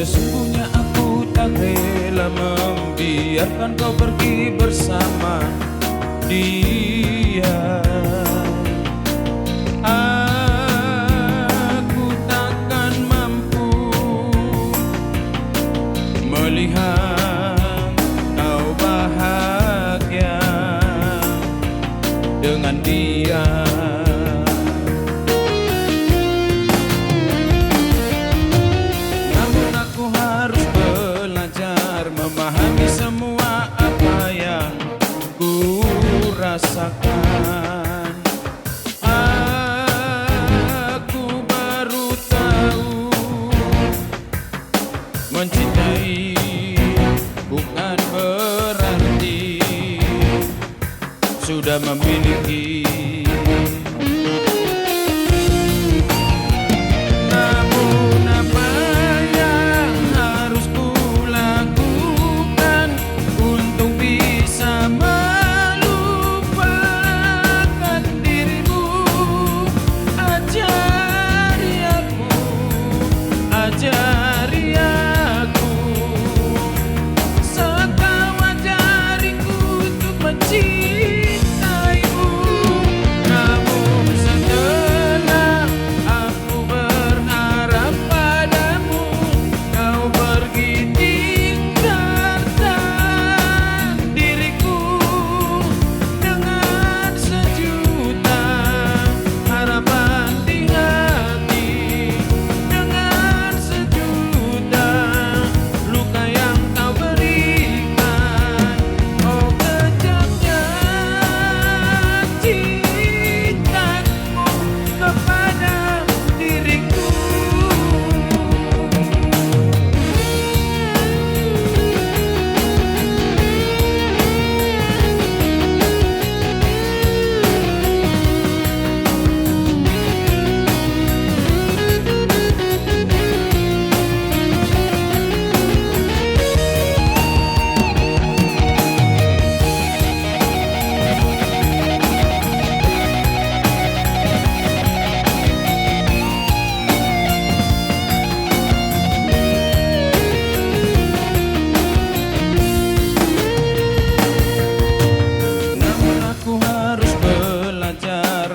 Sesungguhnya aku tak rela membiarkan kau pergi bersama dia. Aku takkan mampu melihat kau bahagia dengan dia. Memahami semua apa yang ku rasakan. Aku baru tahu mencintai bukan berarti sudah memiliki. Ajari aku, sekau ajariku untuk mencintaimu. Namun setelah aku berharap padamu, kau pergi tinggalkan diriku dengan sejuta harapan di hati.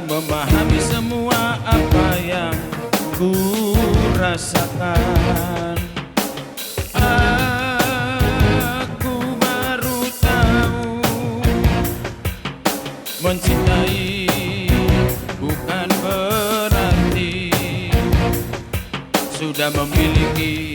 Memahami semua apa yang ku rasakan. Aku baru tahu mencintai bukan berarti sudah memiliki.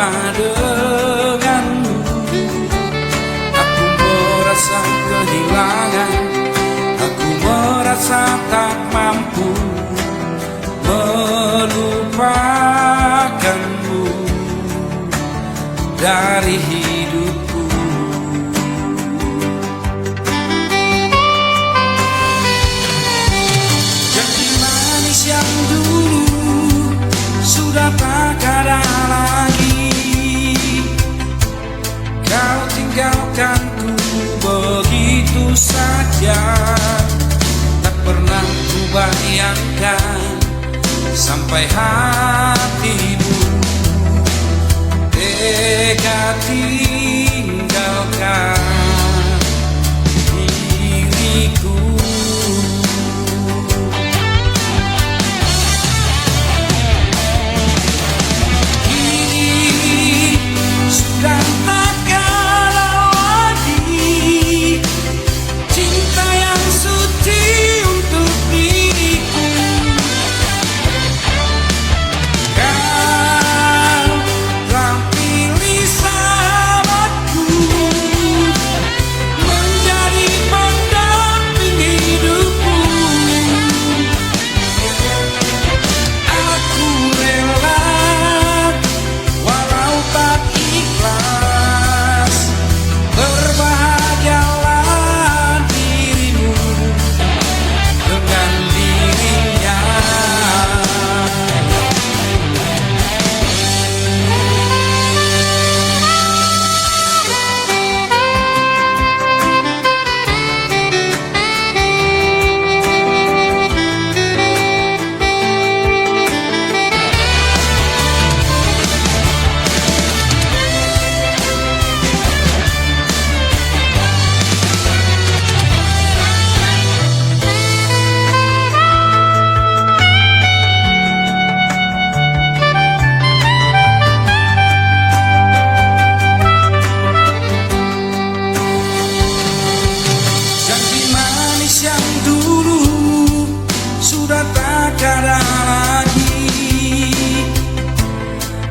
bersama denganmu. Aku merasa kehilangan, aku merasa tak mampu melupakanmu dari hidupku. Janji manis yang dulu sudah tak ada lagi. Kau tinggalkanku begitu saja. Tak pernah ku bayangkan sampai hatimu tega tinggalkan diriku. Kini sudah tak ada lagi cinta yang suci untuk diriku. Kau telah pilih sahabatku menjadi pendamping hidupku. Aku rela walau tak ikhlas, berbahagialah dirimu dengan dirinya. Janji manis yang dulu sudah tak ada lagi.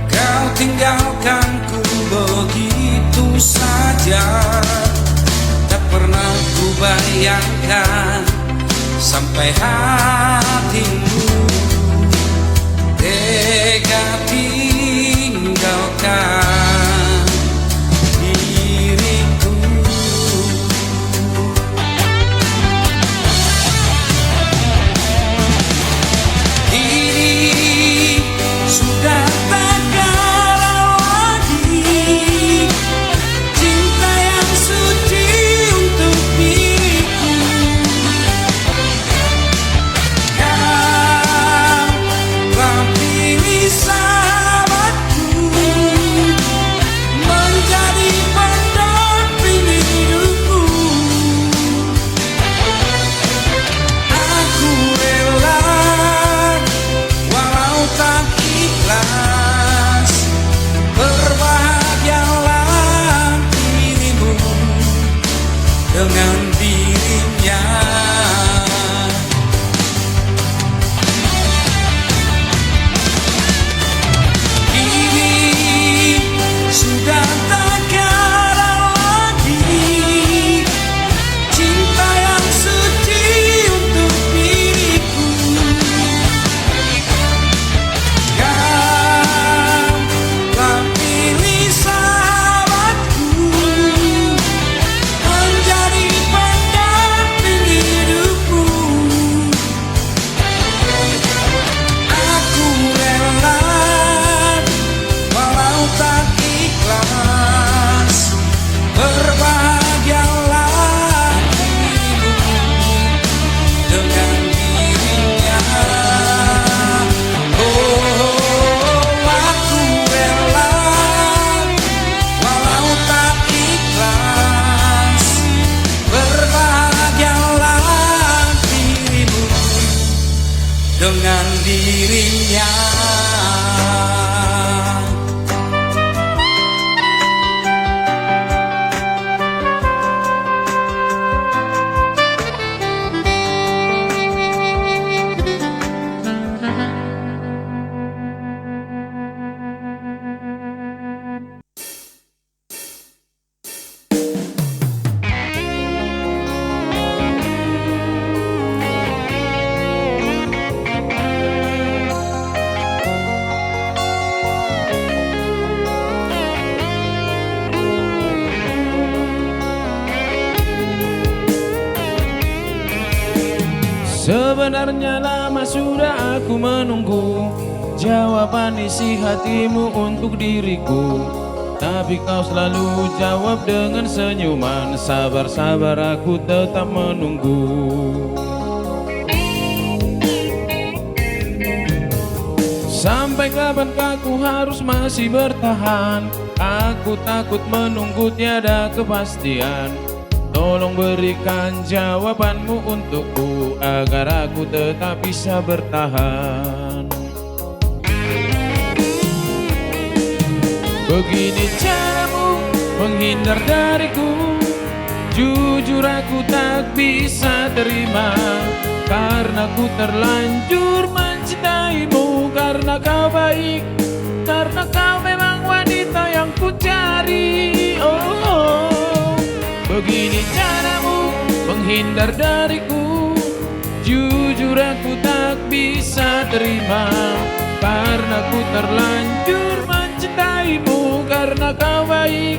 Kau tinggalkanku begitu saja. Tak pernah ku bayangkan sampai hatimu tega tinggalkan diriku. Ini sudah tak ada lagi cinta yang suci untuk diriku. Kau telah pilih sahabatku menjadi pendamping hidupku. Aku rela walau tak ikhlas, berbahagialah dirimu dengan dirinya. Kini sudah tak ada lagi cinta yang suci untuk diriku. Kau telah pilih sahabatku menjadi pendamping hidupku. Aku rela walau tak ikhlas, berbahagialah dirimu dengan dirinya. Oh, aku rela walau tak ikhlas, berbahagialah dirimu dengan dirinya. Sebenarnya lama sudah aku menunggu jawaban isi hatimu untuk diriku, tapi kau selalu jawab dengan senyuman. Sabar-sabar aku tetap menunggu. Sampai kapankah aku harus masih bertahan? Aku takut menunggu tiada kepastian. Tolong berikan jawabanmu untukku agar aku tetap bisa bertahan. Begini caramu menghindar dariku, jujur aku tak bisa terima, karena ku terlanjur mencintaimu. Karena kau baik, karena kau memang wanita yang ku cari. Oh, begini caramu menghindar dariku, jujur aku tak bisa terima, karena ku terlanjur mencintaimu. Karena kau baik,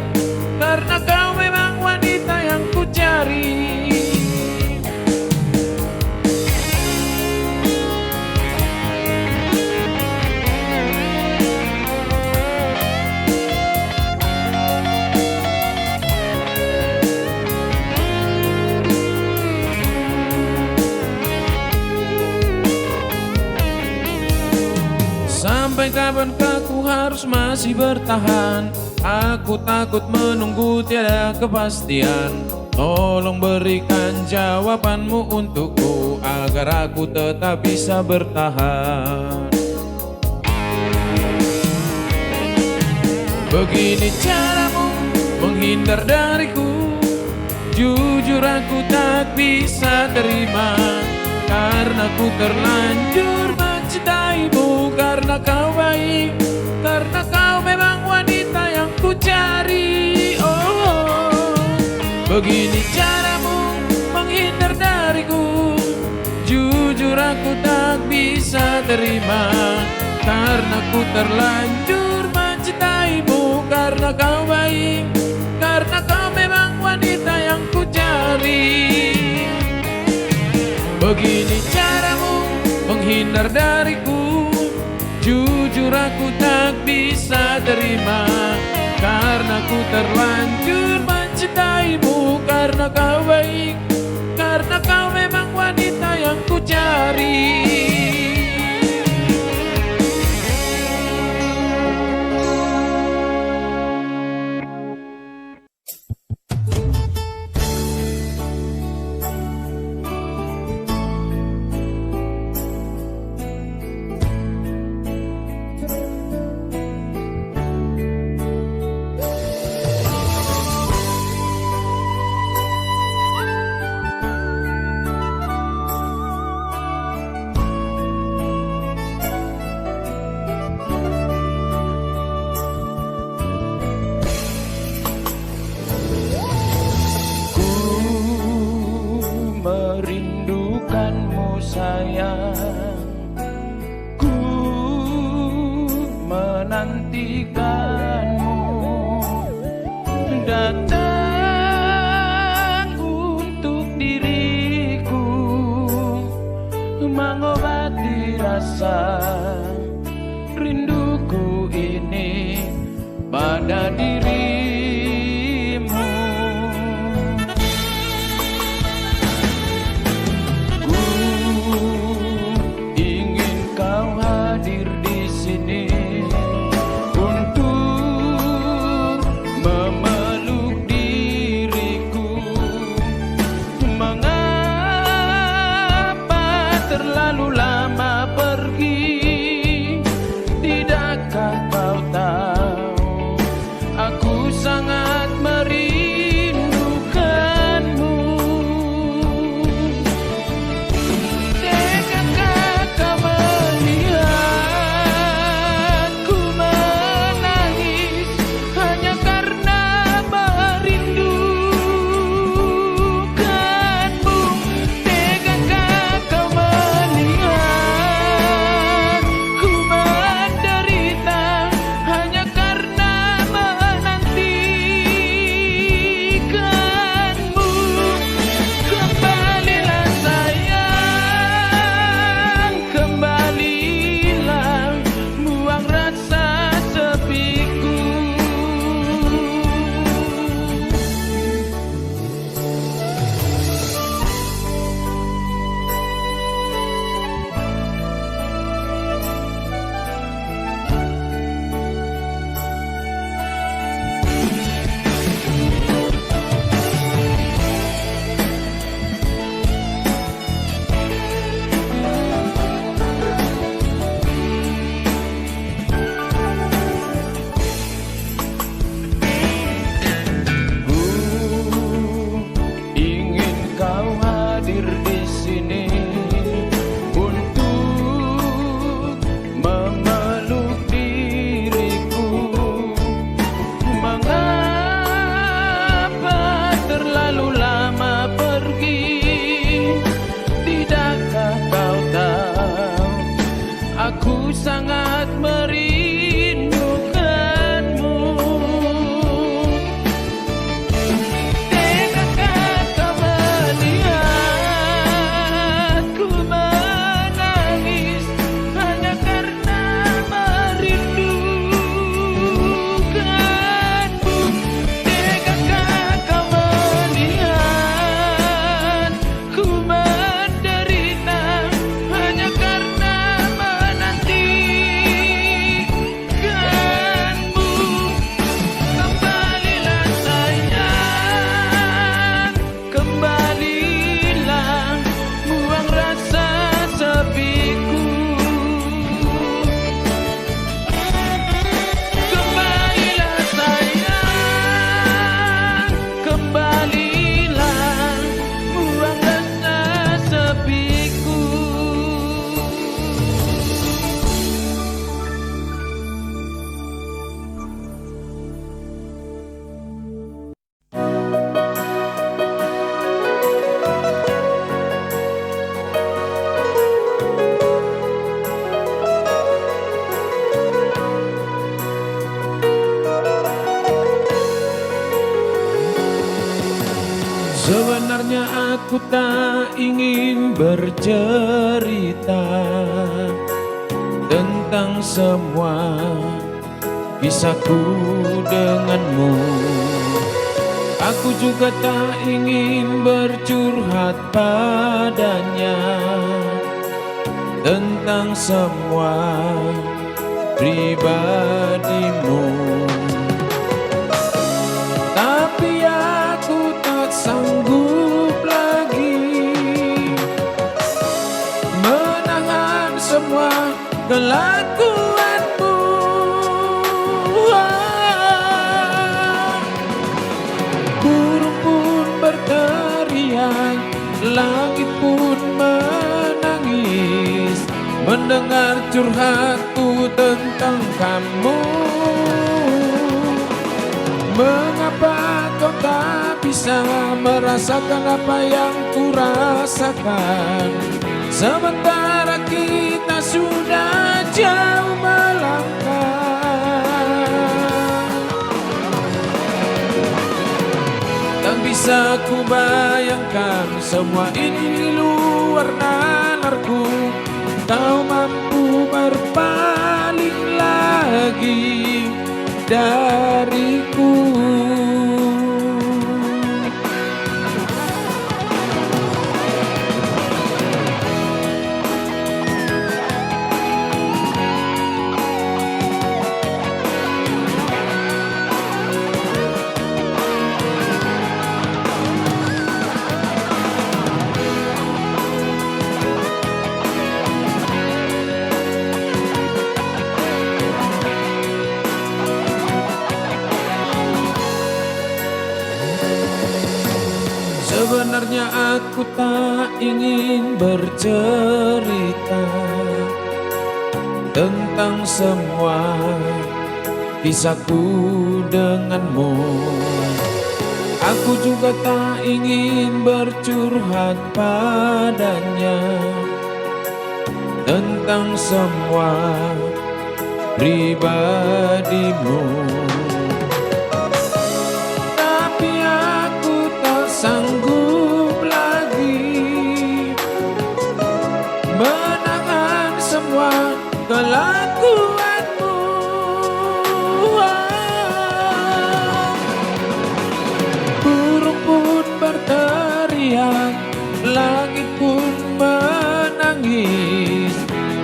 karena kau memang wanita yang ku cari. Sampai kapankah aku harus masih bertahan? Aku takut menunggu tiada kepastian. Tolong berikan jawabanmu untukku agar aku tetap bisa bertahan. Begini caramu menghindar dariku, jujur aku tak bisa terima, karena ku terlanjur mencintaimu. Karena kau baik, karena kau memang wanita yang ku cari. Oh, begini caramu menghindar dariku, jujur aku tak bisa terima, karena ku terlanjur mencintaimu. Karena kau baik, karena kau memang wanita yang ku cari. Begini caramu menghindar dariku, jujur aku tak bisa terima, karena ku terlanjur mencintaimu. Karena kau baik, karena kau memang wanita yang ku cari. Merindukanmu sayang, ku menantikanmu datang untuk diriku, mengobati rasa rinduku ini pada dirimu. Terlalu lama pergi, tidakkah kau tahu aku sangat merindukanmu. Tegakkah kau melihatku menangis hanya karena merindukanmu? Tegakkah kau melihatku menderita hanya karena menantikanmu? Kembalilah sayang, kembalilah, buang rasa sepiku. Kembalilah sayang, kembalilah, buang rasa sepiku. Sebenarnya aku tak ingin bercerita tentang semua kisahku denganmu. Aku juga tak ingin bercurhat padanya tentang semua pribadimu. Tapi aku tak sanggup lagi menahan semua kelakuanmu. Burung pun berteriak, langit pun menangis mendengar curhatku tentang kamu. Mengapa kau tak bisa merasakan apa yang kurasakan, sementara kita sudah jauh melangkah? Tak bisa ku bayangkan semua ini di luar nalarku. Kau mampu berpaling lagi dariku. Sebenarnya aku tak ingin bercerita tentang semua kisahku denganmu. Aku juga tak ingin bercurhat padanya tentang semua pribadimu. Tapi aku tak sanggup lagi menahan semua kelakuanmu. Burung pun berteriak, langit pun menangis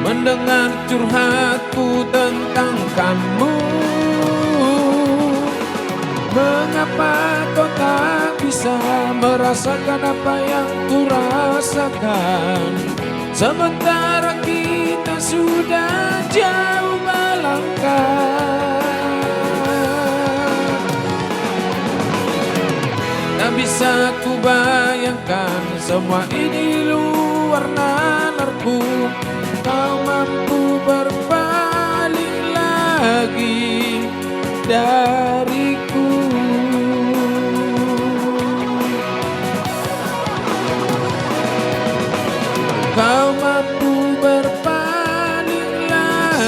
mendengar curhatku tentang kamu. Mengapa kau tak bisa merasakan apa yang kurasakan, sementara kita sudah jauh melangkah? Tak bisa ku bayangkan semua ini luar nalarku. Kau mampu berpaling lagi dariku. Kau mampu berpaling lagi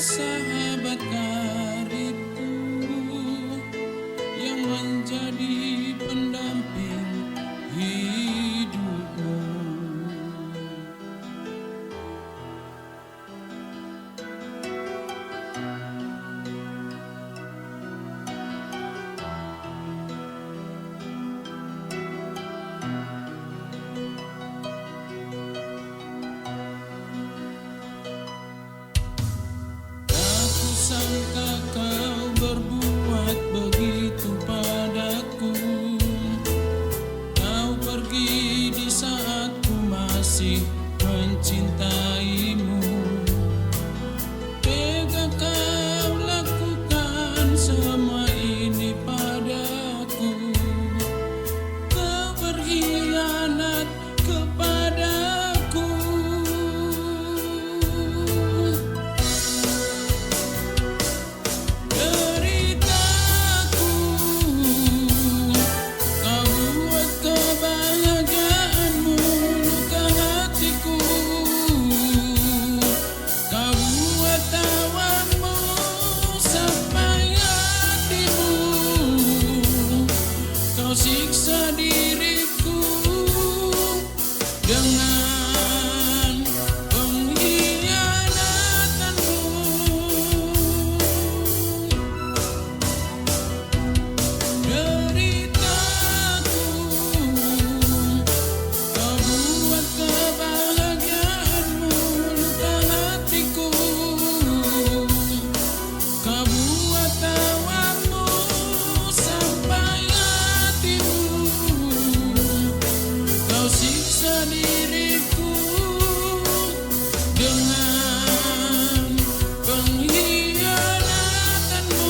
sahabat karibku yang menjadi pendamping hidupmu. Aku sangka kau berbuat begitu padaku. Kau pergi di saat ku masih mencintaimu. Tega kau lakukan semua ini padaku. Kau berkhianat kepadaku. Deritaku, kau buat kebahagiaanmu luka hatiku. Kau buat tawamu sampai hatimu. Kau siksa diriku dengan pengkhianatanmu. Deritaku, kau buat kebahagiaanmu luka hatiku. Kau buat tawamu sampai hatimu. Kau siksa diriku dengan pengkhianatanmu.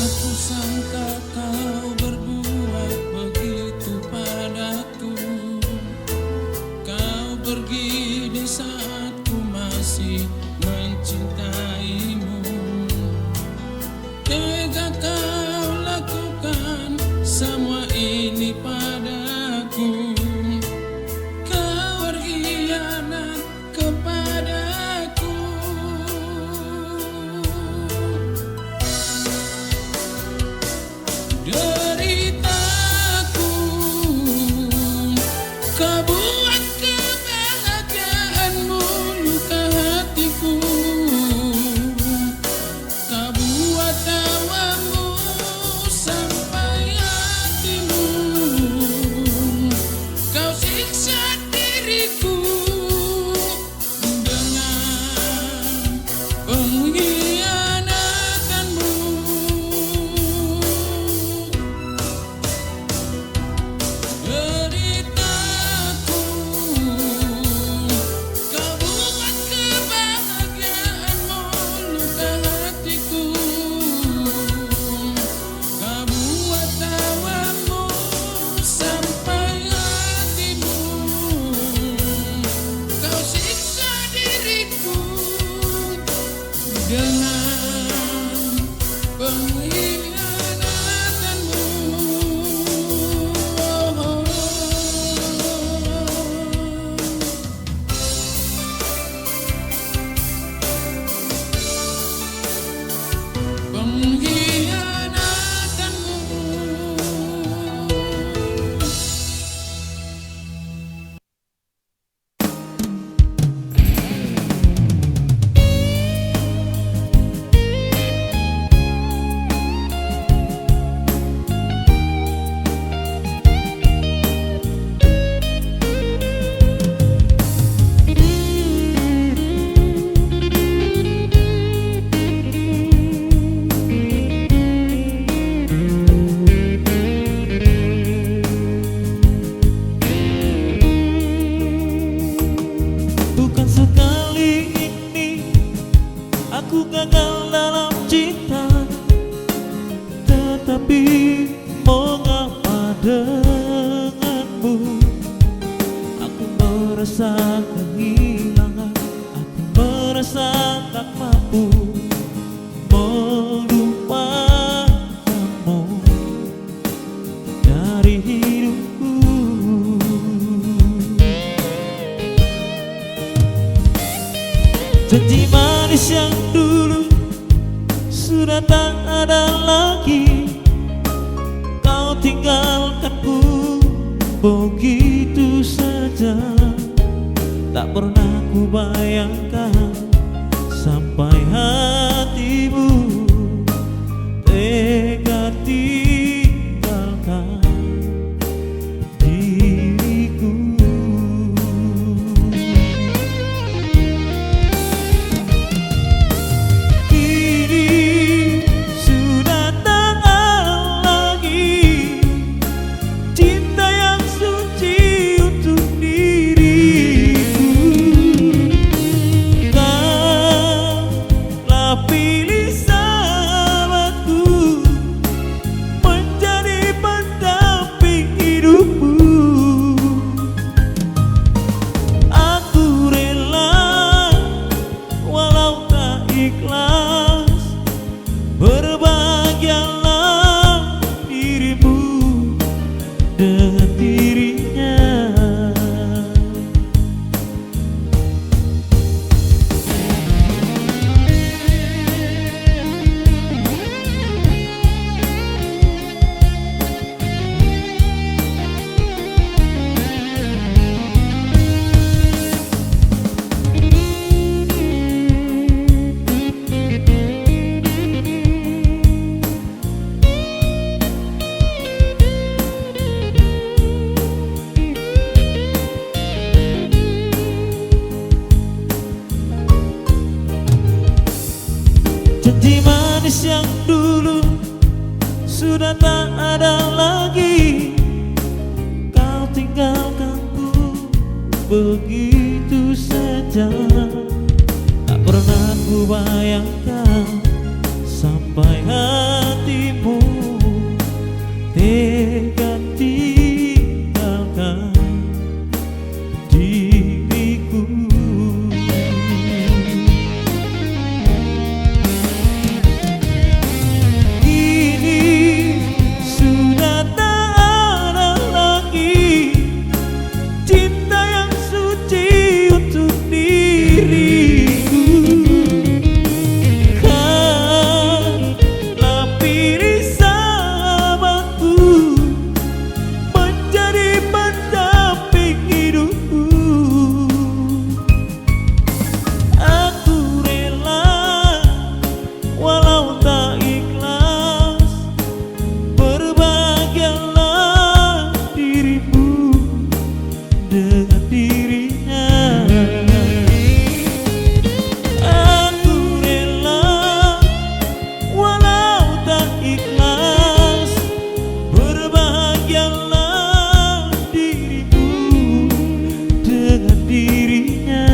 Aku sangka kau berbuat begitu padaku. Kau pergi di saat ku masih mencintaimu. Tega kau lakukan semua ini padaku. Kau berkhianat kepadaku. Deritaku, kau buat kebahagiaanmu luka hatiku. Kau buat tawamu sampai hatimu. Kau siksa diriku dengan pengkhianatanmu. Deritaku, Aku gagal dalam cinta, tetapi mengapa denganmu aku merasa kehilangan, aku merasa tak mampu melupakanmu dari hidupku. Janji manis yang dulu sudah tak ada lagi, kau tinggalkanku begitu saja. Tak pernah ku bayangkan sampai hatimu tega tinggalkan diriku. Kini sudah tak ada lagi cinta yang suci untuk diriku. Kau telah pilih sahabatku menjadi pendamping hidupmu. Aku rela walau tak ikhlas, berbahagialah dirimu dengan dirinya. Janji manis yang dulu sudah tak ada lagi, kau tinggalkanku begitu saja. Tak pernah ku bayangkan sampai hatimu tega tinggalkan diriku. Kini sudah tak ada lagi cinta yang suci untuk diriku. Kau telah pilih sahabatku menjadi pendamping hidupku. Aku rela walau tak ikhlas, berbahagialah dirimu dengan dirinya. Aku rela walau tak ikhlas, berbahagialah dirimu dengan dirinya.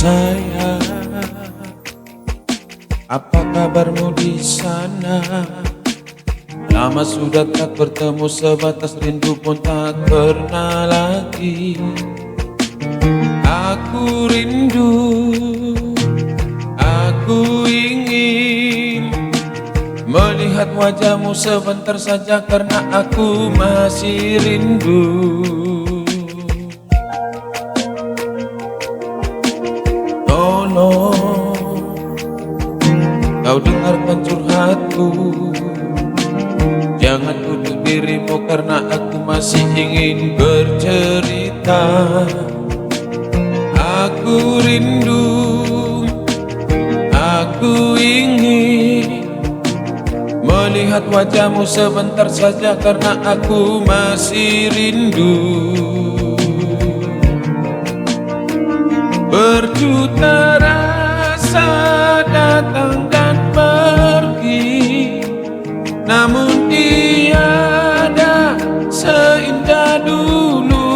Sayang, apa kabarmu di sana? Lama sudah tak bertemu, sebatas rindu pun tak pernah lagi. Aku rindu, aku ingin melihat wajahmu sebentar saja karena aku masih rindu. Tolong kau dengarkan curhatku, jangan tutup dirimu karena aku masih ingin bercerita. Aku rindu, aku ingin melihat wajahmu sebentar saja karena aku masih rindu. Berjuta rasa datang dan pergi, namun tiada seindah dulu.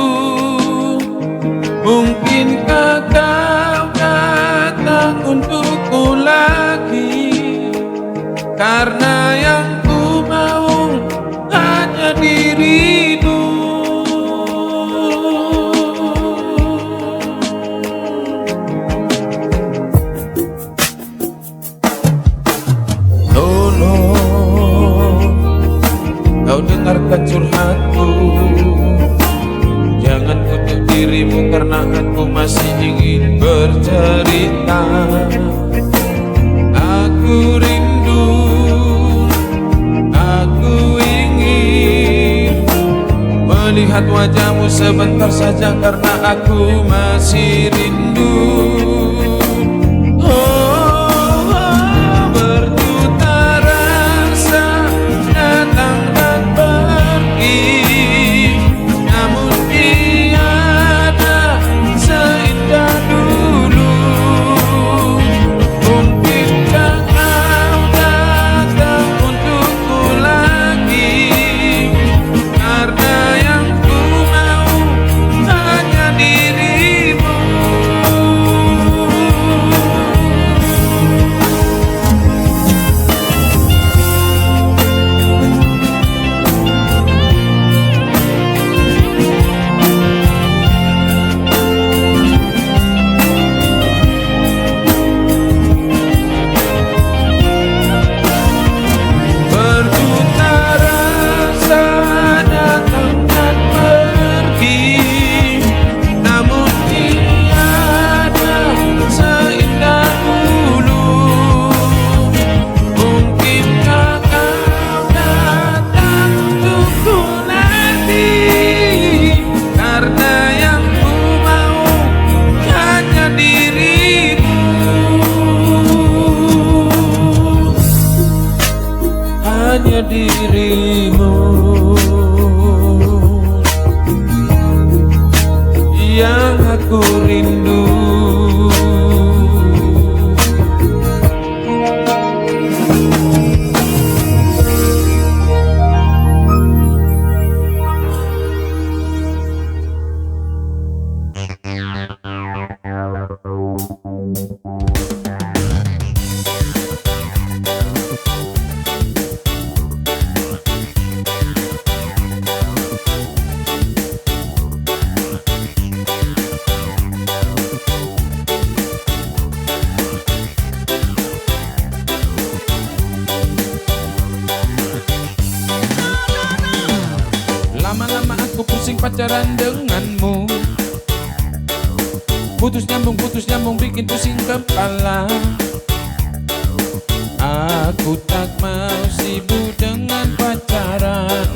Mungkinkah kau datang untukku lagi, karena yang ku mau hanya dirimu. Tolong kau dengarkan curhatku, jangan tutup dirimu karena aku masih ingin bercerita. Aku rindu, aku ingin melihat wajahmu sebentar saja karena aku masih rindu. Berjuta rasa datang dan pergi, namun tiada seindah dulu. Mungkinkah kau datang untukku lagi, karena yang ku mau hanya dirimu. Berjuta rasa datang dan pergi, namun tiada seindah dulu. Mungkinkah kau datang untukku nanti, karena yang ku mau hanya dirimu. Hanya dirimu yang aku rindu. Lama-lama aku pusing pacaran denganmu, putus nyambung bikin pusing kepala. Aku tak mau sibuk dengan pacaran,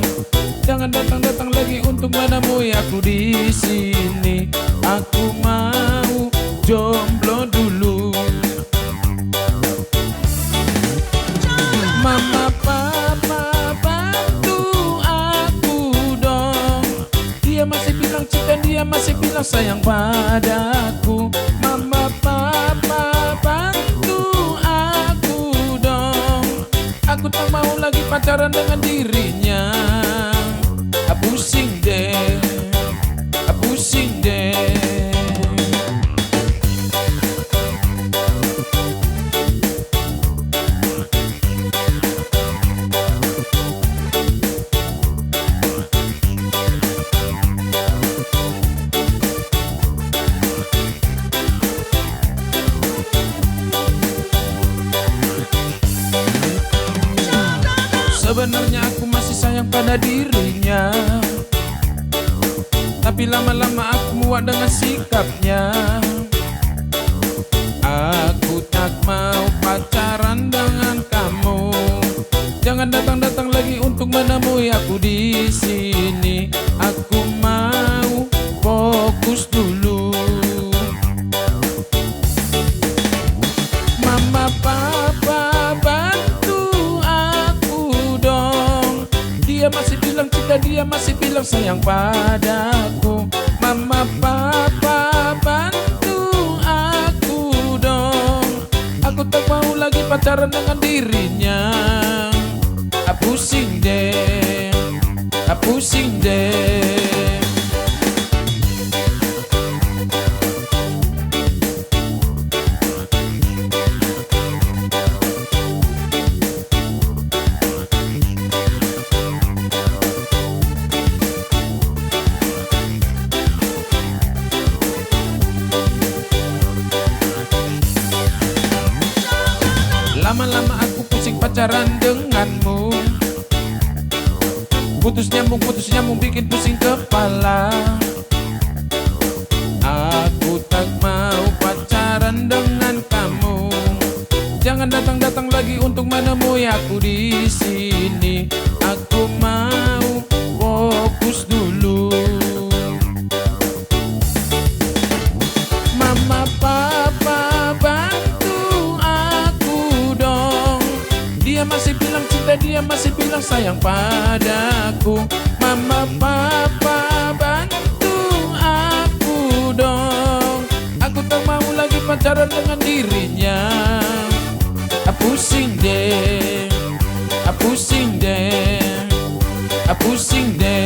jangan datang lagi untuk menemui aku di sini. Aku mau jomblo dulu. Mama papa bantu aku dong, dia masih bilang cinta, dia masih bilang sayang padaku. Mama papa bantu aku dong, aku tak mau lagi pacaran dengan dirinya. Pusing deh, pusing deh. Sebenarnya aku masih sayang pada dirinya, tapi lama-lama aku muak dengan sikapnya. Aku tak mau pacaran dengan kamu. Jangan datang-datang lagi untuk menemui aku di sini. Aku mau fokus dulu. Mama papa bantu aku dong. Dia masih bilang cinta, dia masih bilang sayang padaku. Mama papa bantu aku dong. Aku tak mau lagi pacaran dengan dirinya. Pusing deh, pusing deh. Lama-lama aku pusing pacaran denganmu. Putus nyambung bikin pusing kepala. Aku tak mau pacaran dengan kamu. Jangan datang-datang lagi untuk menemui aku di sini. Aku mau fokus dulu. Mama papa bantu aku dong. Dia masih bilang cinta, dia masih bilang sayang padaku. Mama papa bantu aku dong. Aku tak mau lagi pacaran dengan dirinya. Pusing deh, pusing deh, pusing deh.